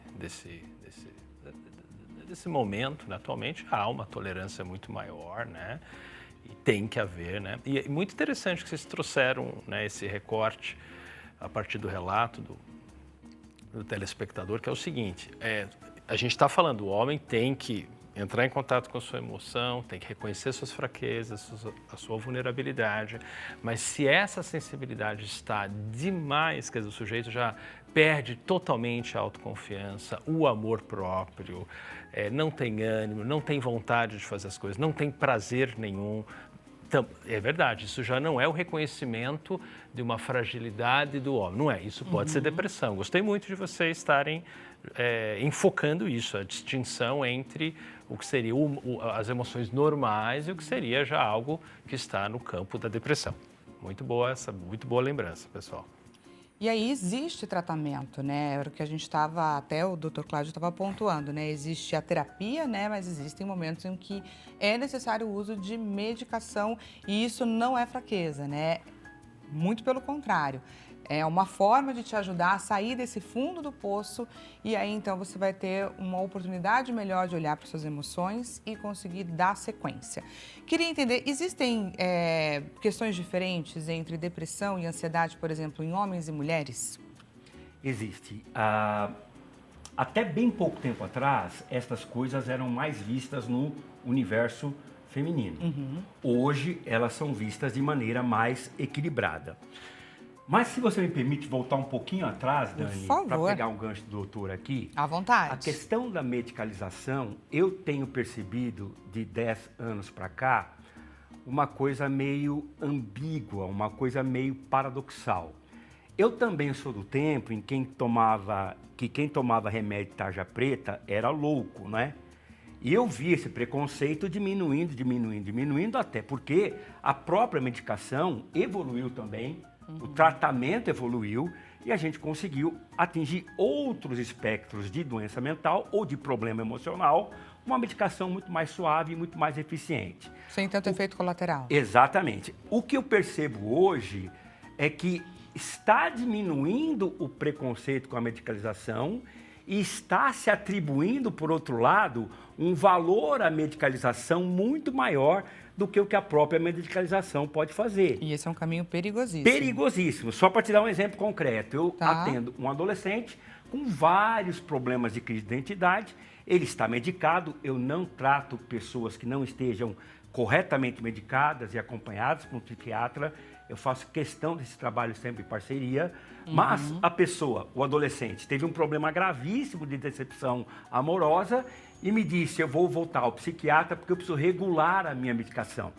momento, né? Atualmente há uma tolerância muito maior, né? E tem que haver, né? E é muito interessante que vocês trouxeram, né, esse recorte a partir do relato do telespectador, que é o seguinte, a gente está falando, o homem tem que entrar em contato com a sua emoção, tem que reconhecer suas fraquezas, a sua vulnerabilidade, mas se essa sensibilidade está demais, quer dizer, o sujeito já perde totalmente a autoconfiança, o amor próprio, não tem ânimo, não tem vontade de fazer as coisas, não tem prazer nenhum. É verdade, isso já não é o reconhecimento de uma fragilidade do homem, não é? Isso pode ser depressão. Gostei muito de vocês estarem enfocando isso, a distinção entre o que seria as emoções normais e o que seria já algo que está no campo da depressão. Muito boa lembrança, pessoal. E aí existe tratamento, né? Era o que a gente estava, até o Dr. Cláudio estava pontuando, né? Existe a terapia, né? Mas existem momentos em que é necessário o uso de medicação e isso não é fraqueza, né? Muito pelo contrário. É uma forma de te ajudar a sair desse fundo do poço e aí então você vai ter uma oportunidade melhor de olhar para suas emoções e conseguir dar sequência. Queria entender, existem questões diferentes entre depressão e ansiedade, por exemplo, em homens e mulheres? Existe. Até bem pouco tempo atrás, essas coisas eram mais vistas no universo feminino. Hoje, elas são vistas de maneira mais equilibrada. Mas se você me permite voltar um pouquinho atrás, Dani, para pegar um gancho do doutor aqui. À vontade. A questão da medicalização, eu tenho percebido de 10 anos para cá, uma coisa meio ambígua, uma coisa meio paradoxal. Eu também sou do tempo em que quem tomava remédio tarja preta era louco, né? E eu vi esse preconceito diminuindo, até porque a própria medicação evoluiu também. O tratamento evoluiu e a gente conseguiu atingir outros espectros de doença mental ou de problema emocional com uma medicação muito mais suave e muito mais eficiente. Sem tanto efeito colateral. Exatamente. O que eu percebo hoje é que está diminuindo o preconceito com a medicalização e está se atribuindo, por outro lado, um valor à medicalização muito maior do que o que a própria medicalização pode fazer. E esse é um caminho perigosíssimo. Perigosíssimo. Só para te dar um exemplo concreto, eu atendo um adolescente com vários problemas de crise de identidade, ele está medicado, eu não trato pessoas que não estejam corretamente medicadas e acompanhadas por um psiquiatra, eu faço questão desse trabalho sempre em parceria, mas a pessoa, o adolescente, teve um problema gravíssimo de decepção amorosa e me disse, eu vou voltar ao psiquiatra porque eu preciso regular a minha medicação.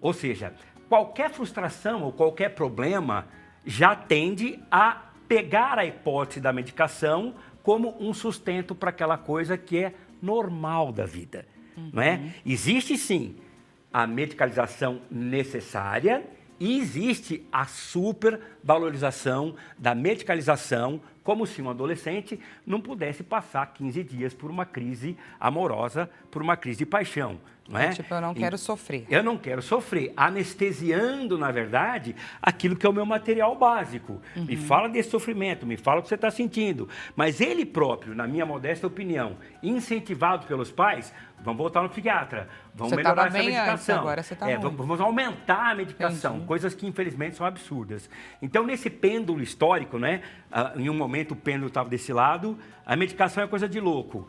Ou seja, qualquer frustração ou qualquer problema já tende a pegar a hipótese da medicação como um sustento para aquela coisa que é normal da vida. Não é? Existe sim a medicalização necessária e existe a supervalorização da medicalização, como se um adolescente não pudesse passar 15 dias por uma crise amorosa, por uma crise de paixão. Não é? Tipo, eu não quero sofrer. Eu não quero sofrer, anestesiando, na verdade, aquilo que é o meu material básico. Me fala desse sofrimento, me fala o que você está sentindo. Mas ele próprio, na minha modesta opinião, incentivado pelos pais, vamos voltar no psiquiatra, vamos melhorar essa medicação. Antes, agora você tá vamos aumentar a medicação, coisas que infelizmente são absurdas. Então, nesse pêndulo histórico, né, em um momento o pêndulo estava desse lado, a medicação é coisa de louco.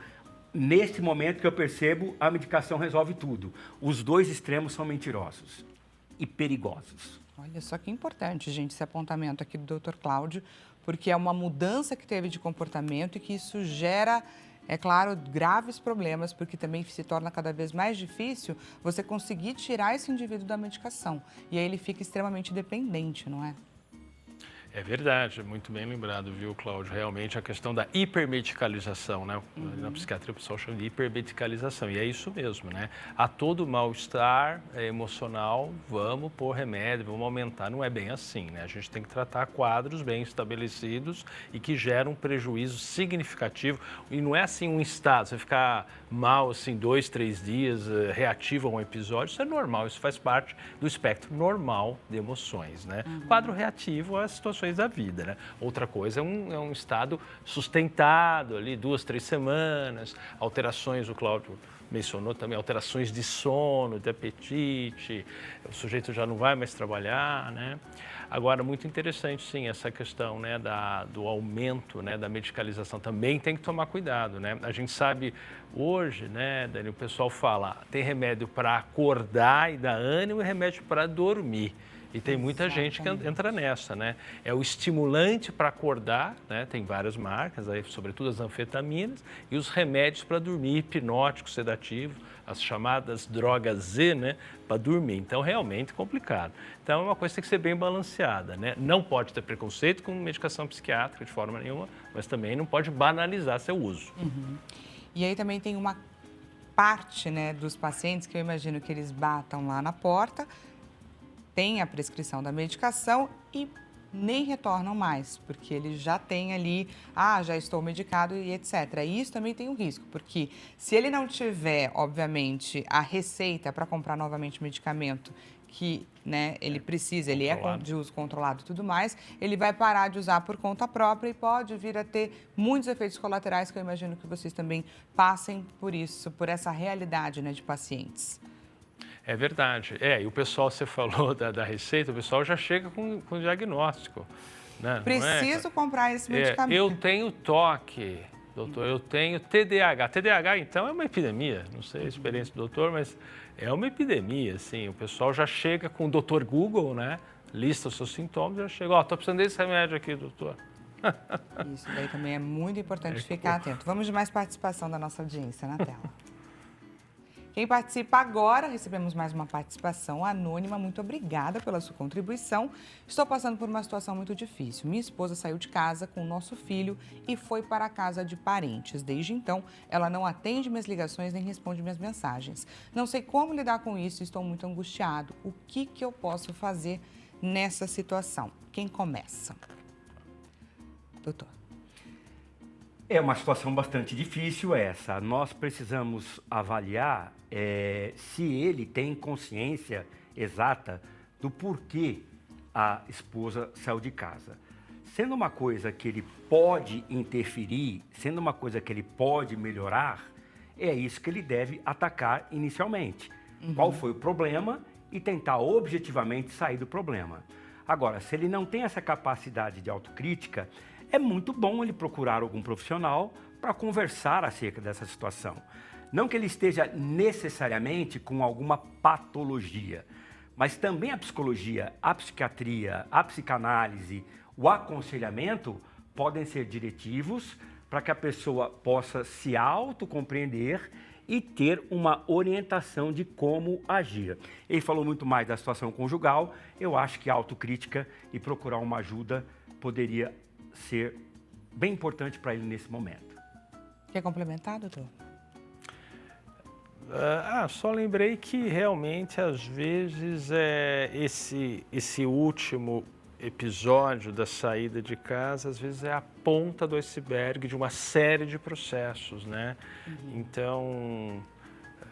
Neste momento que eu percebo, a medicação resolve tudo. Os dois extremos são mentirosos e perigosos. Olha só que importante, gente, esse apontamento aqui do Dr. Cláudio, porque é uma mudança que teve de comportamento e que isso gera, é claro, graves problemas, porque também se torna cada vez mais difícil você conseguir tirar esse indivíduo da medicação. E aí ele fica extremamente dependente, não é? É verdade, muito bem lembrado, viu, Cláudio? Realmente a questão da hipermedicalização, né? Na psiquiatria o pessoal chama de hipermedicalização, e é isso mesmo, né? A todo mal-estar emocional, vamos pôr remédio, vamos aumentar, não é bem assim, né? A gente tem que tratar quadros bem estabelecidos e que geram um prejuízo significativo, e não é assim um estado, você ficar mal, assim, 2, 3 dias, reativo a um episódio, isso é normal, isso faz parte do espectro normal de emoções, né? Quadro reativo às situações da vida, né? Outra coisa é um estado sustentado ali, 2, 3 semanas, alterações, o Cláudio mencionou também alterações de sono, de apetite, o sujeito já não vai mais trabalhar, né? Agora, muito interessante, sim, essa questão, né, do aumento, né, da medicalização. Também tem que tomar cuidado, né? A gente sabe hoje, né, Dani, o pessoal fala, tem remédio para acordar e dar ânimo e remédio para dormir. E tem muita gente que entra nessa, né? É o estimulante para acordar, né? Tem várias marcas, aí, sobretudo as anfetaminas, e os remédios para dormir, hipnótico, sedativo, as chamadas drogas Z, né? Para dormir. Então, realmente complicado. Então, é uma coisa que tem que ser bem balanceada, né? Não pode ter preconceito com medicação psiquiátrica de forma nenhuma, mas também não pode banalizar seu uso. E aí também tem uma parte, né, dos pacientes que eu imagino que eles batam lá na porta, tem a prescrição da medicação e nem retornam mais, porque ele já tem ali, já estou medicado e etc. E isso também tem um risco, porque se ele não tiver, obviamente, a receita para comprar novamente medicamento que, né, ele precisa, ele é de uso controlado e tudo mais, ele vai parar de usar por conta própria e pode vir a ter muitos efeitos colaterais, que eu imagino que vocês também passem por isso, por essa realidade, né, de pacientes. É verdade. E o pessoal, você falou da receita, o pessoal já chega com diagnóstico. Né? Preciso comprar esse medicamento. Eu tenho toque, doutor, eu tenho TDAH. TDAH, então, é uma epidemia. Não sei a experiência do doutor, mas é uma epidemia, assim. O pessoal já chega com o doutor Google, né? Lista os seus sintomas, já chega, estou precisando desse remédio aqui, doutor. Isso daí também é muito importante ficar atento. Vamos de mais participação da nossa audiência na tela. Quem participa agora, recebemos mais uma participação anônima. Muito obrigada pela sua contribuição. Estou passando por uma situação muito difícil. Minha esposa saiu de casa com o nosso filho e foi para a casa de parentes. Desde então, ela não atende minhas ligações nem responde minhas mensagens. Não sei como lidar com isso, estou muito angustiado. O que eu posso fazer nessa situação? Quem começa? Doutor. É uma situação bastante difícil essa. Nós precisamos avaliar se ele tem consciência exata do porquê a esposa saiu de casa. Sendo uma coisa que ele pode interferir, sendo uma coisa que ele pode melhorar, é isso que ele deve atacar inicialmente. Qual foi o problema e tentar objetivamente sair do problema. Agora, se ele não tem essa capacidade de autocrítica, é muito bom ele procurar algum profissional para conversar acerca dessa situação. Não que ele esteja necessariamente com alguma patologia, mas também a psicologia, a psiquiatria, a psicanálise, o aconselhamento podem ser diretivos para que a pessoa possa se autocompreender e ter uma orientação de como agir. Ele falou muito mais da situação conjugal, eu acho que a autocrítica e procurar uma ajuda poderia ser bem importante para ele nesse momento. Quer complementar, doutor? Só lembrei que realmente, às vezes, esse último episódio da saída de casa, às vezes é a ponta do iceberg de uma série de processos, né? Então,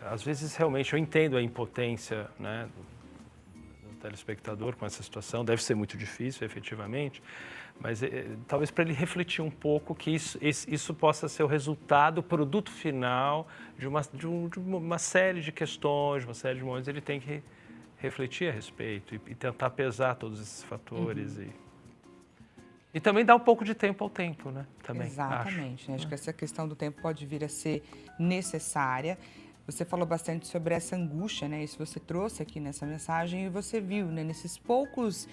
às vezes, realmente, eu entendo a impotência, né, do telespectador com essa situação, deve ser muito difícil, efetivamente, mas talvez para ele refletir um pouco que isso possa ser o resultado, o produto final de uma série de questões, uma série de momentos. Ele tem que refletir a respeito e tentar pesar todos esses fatores e também dar um pouco de tempo ao tempo, né? Também, exatamente. Acho que essa questão do tempo pode vir a ser necessária. Você falou bastante sobre essa angústia, né? Isso você trouxe aqui nessa mensagem e você viu, né? Nesses poucos,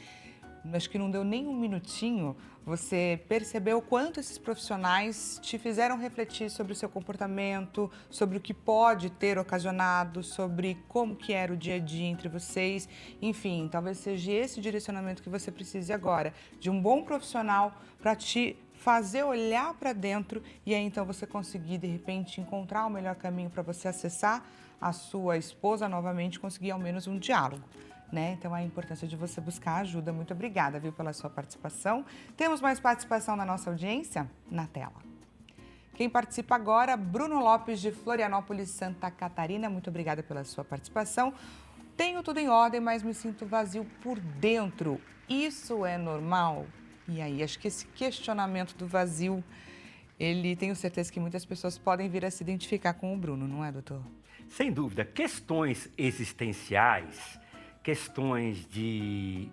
acho que não deu nem um minutinho, você percebeu o quanto esses profissionais te fizeram refletir sobre o seu comportamento, sobre o que pode ter ocasionado, sobre como que era o dia a dia entre vocês. Enfim, talvez seja esse o direcionamento que você precise agora, de um bom profissional para te fazer olhar para dentro e aí então você conseguir, de repente, encontrar o melhor caminho para você acessar a sua esposa novamente, conseguir ao menos um diálogo. Né? Então, a importância de você buscar ajuda. Muito obrigada, viu, pela sua participação. Temos mais participação na nossa audiência? Na tela. Quem participa agora, Bruno Lopes, de Florianópolis, Santa Catarina. Muito obrigada pela sua participação. Tenho tudo em ordem, mas me sinto vazio por dentro. Isso é normal? E aí, acho que esse questionamento do vazio, tenho certeza que muitas pessoas podem vir a se identificar com o Bruno, não é, doutor? Sem dúvida, questões existenciais, questões de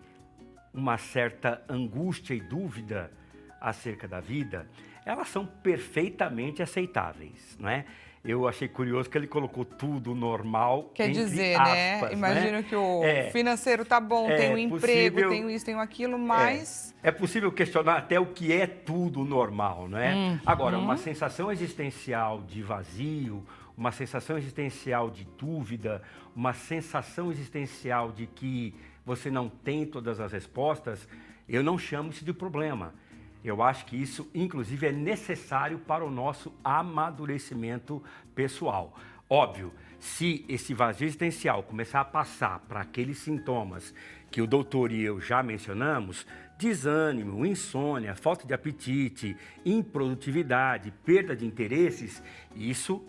uma certa angústia e dúvida acerca da vida, elas são perfeitamente aceitáveis, não é? Eu achei curioso que ele colocou tudo normal, Quer entre dizer, aspas, né? Imagino que o financeiro tá bom, tem um emprego, possível, tem isso, tem aquilo, mas... É possível questionar até o que é tudo normal, não é? Agora, uma sensação existencial de vazio, uma sensação existencial de dúvida, uma sensação existencial de que você não tem todas as respostas, eu não chamo isso de problema. Eu acho que isso, inclusive, é necessário para o nosso amadurecimento pessoal. Óbvio, se esse vazio existencial começar a passar para aqueles sintomas que o doutor e eu já mencionamos, desânimo, insônia, falta de apetite, improdutividade, perda de interesses, isso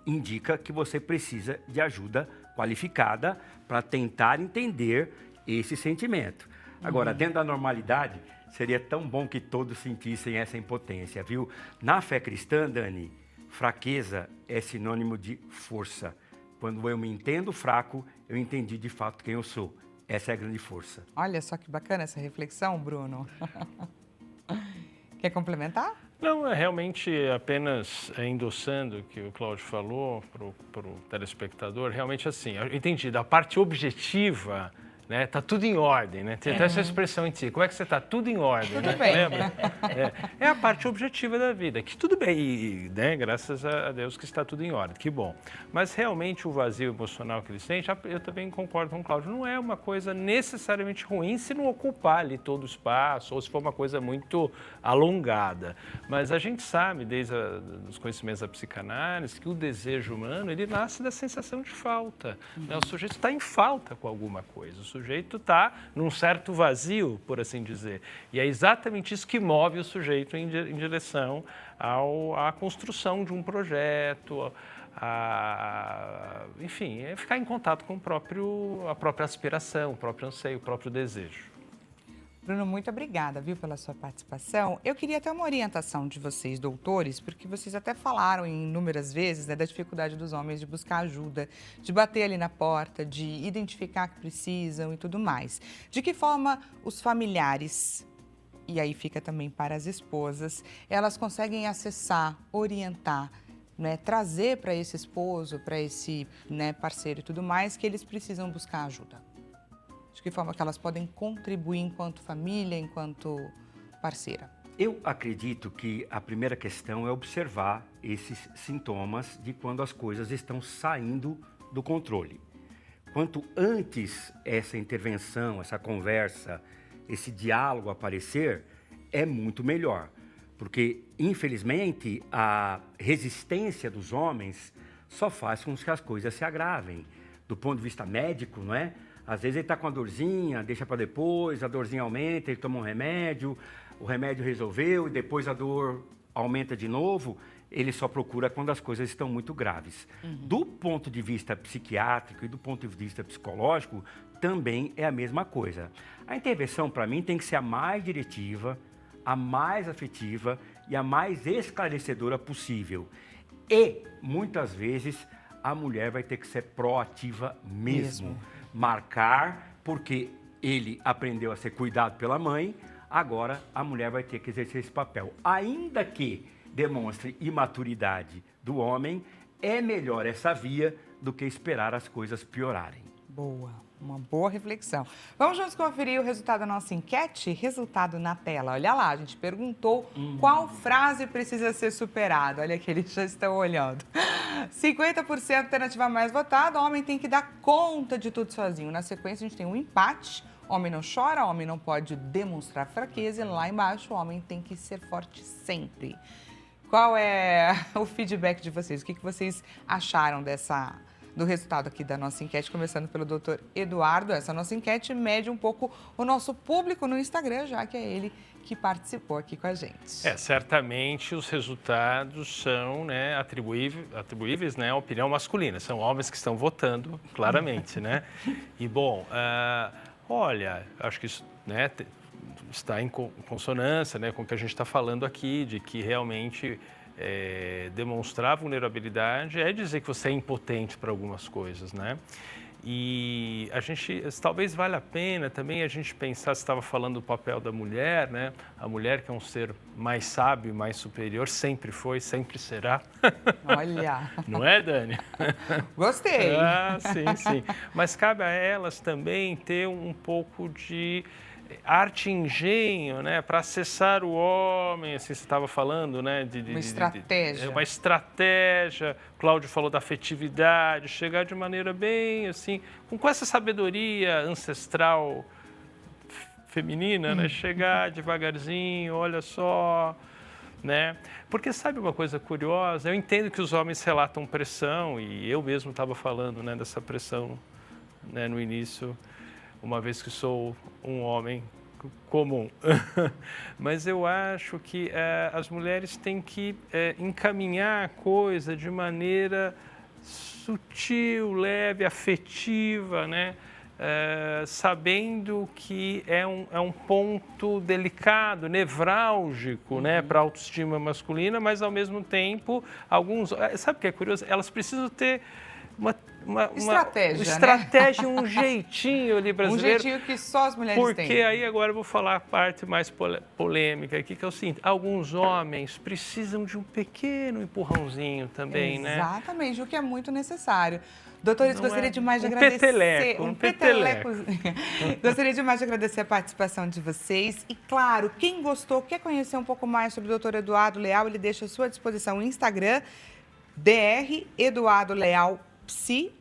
indica que você precisa de ajuda qualificada para tentar entender esse sentimento. Agora, dentro da normalidade, seria tão bom que todos sentissem essa impotência, viu? Na fé cristã, Dani, fraqueza é sinônimo de força. Quando eu me entendo fraco, eu entendi de fato quem eu sou. Essa é a grande força. Olha só que bacana essa reflexão, Bruno. Quer complementar? Não, é realmente apenas endossando o que o Cláudio falou para o telespectador, realmente assim, eu entendi, da parte objetiva, né, tá tudo em ordem, né? Tem até essa expressão em si, como é que você tá? Tudo em ordem, Tudo né? bem. Lembra? É a parte objetiva da vida, que tudo bem, e, né, graças a Deus que está tudo em ordem, que bom. Mas realmente o vazio emocional que ele sente, eu também concordo com o Cláudio, não é uma coisa necessariamente ruim se não ocupar ali todo o espaço, ou se for uma coisa muito alongada. Mas a gente sabe, desde os conhecimentos da psicanálise, que o desejo humano, ele nasce da sensação de falta, né? O sujeito está em falta com alguma coisa. O sujeito está num certo vazio, por assim dizer. E é exatamente isso que move o sujeito em direção à construção de um projeto, enfim, é ficar em contato com a própria aspiração, o próprio anseio, o próprio desejo. Bruno, muito obrigada, viu, pela sua participação. Eu queria ter uma orientação de vocês, doutores, porque vocês até falaram inúmeras vezes, né, da dificuldade dos homens de buscar ajuda, de bater ali na porta, de identificar que precisam e tudo mais. De que forma os familiares, e aí fica também para as esposas, elas conseguem acessar, orientar, né, trazer para esse esposo, para esse, né, parceiro e tudo mais, que eles precisam buscar ajuda? De que forma que elas podem contribuir enquanto família, enquanto parceira? Eu acredito que a primeira questão é observar esses sintomas de quando as coisas estão saindo do controle. Quanto antes essa intervenção, essa conversa, esse diálogo aparecer, é muito melhor. Porque, infelizmente, a resistência dos homens só faz com que as coisas se agravem. Do ponto de vista médico, não é? Às vezes ele está com a dorzinha, deixa para depois, a dorzinha aumenta, ele toma um remédio, o remédio resolveu e depois a dor aumenta de novo, ele só procura quando as coisas estão muito graves. Do ponto de vista psiquiátrico e do ponto de vista psicológico, também é a mesma coisa. A intervenção, para mim, tem que ser a mais diretiva, a mais afetiva e a mais esclarecedora possível. E, muitas vezes, a mulher vai ter que ser proativa mesmo. Marcar, porque ele aprendeu a ser cuidado pela mãe, agora a mulher vai ter que exercer esse papel. Ainda que demonstre imaturidade do homem, é melhor essa via do que esperar as coisas piorarem. Boa, uma boa reflexão. Vamos juntos conferir o resultado da nossa enquete? Resultado na tela. Olha lá, a gente perguntou qual frase precisa ser superada. Olha que eles já estão olhando. 50% alternativa mais votada, homem tem que dar conta de tudo sozinho. Na sequência, a gente tem um empate. Homem não chora, homem não pode demonstrar fraqueza. E lá embaixo, o homem tem que ser forte sempre. Qual é o feedback de vocês? O que vocês acharam do resultado aqui da nossa enquete, começando pelo doutor Eduardo? Essa nossa enquete mede um pouco o nosso público no Instagram, já que é ele que participou aqui com a gente. Certamente os resultados são, né, atribuíveis, né, à opinião masculina. São homens que estão votando, claramente, né? E, bom, olha, acho que isso, né, está em consonância, né, com o que a gente está falando aqui, de que realmente demonstrar vulnerabilidade é dizer que você é impotente para algumas coisas, né? E a gente, talvez valha a pena também a gente pensar, você estava falando do papel da mulher, né? A mulher que é um ser mais sábio, mais superior, sempre foi, sempre será. Olha! Não é, Dani? Gostei! Ah, sim, sim. Mas cabe a elas também ter um pouco de arte e engenho, né, para acessar o homem, assim, você estava falando, né, uma estratégia. Uma estratégia. Cláudio falou da afetividade, chegar de maneira bem, assim, com essa sabedoria ancestral feminina, né, chegar devagarzinho, olha só, né, porque sabe uma coisa curiosa? Eu entendo que os homens relatam pressão e eu mesmo estava falando, né, dessa pressão, né, no início, uma vez que sou um homem comum. Mas eu acho que as mulheres têm que encaminhar a coisa de maneira sutil, leve, afetiva, né? Sabendo que é um ponto delicado, nevrálgico, né, para a autoestima masculina, mas ao mesmo tempo, sabe o que é curioso? Elas precisam ter uma estratégia, né? Um jeitinho ali brasileiro. Um jeitinho que só as mulheres têm. Porque aí agora eu vou falar a parte mais polêmica aqui, que é o seguinte, alguns homens precisam de um pequeno empurrãozinho também, né? Exatamente, o que é muito necessário. Doutores, gostaria demais de agradecer. Um peteleco. Gostaria demais de agradecer a participação de vocês. E, claro, quem gostou, quer conhecer um pouco mais sobre o doutor Eduardo Leal, ele deixa à sua disposição o Instagram, Dr. Eduardo Leal PSI,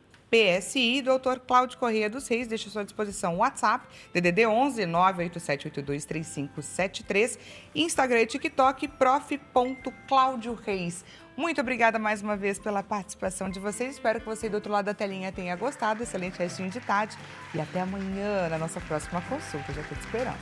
doutor Cláudio Corrêa dos Reis, deixa à sua disposição o WhatsApp, DDD 11 987823573, Instagram e TikTok, prof.claudioreis. Muito obrigada mais uma vez pela participação de vocês. Espero que você do outro lado da telinha tenha gostado. Excelente restinho de tarde e até amanhã na nossa próxima consulta. Já estou te esperando.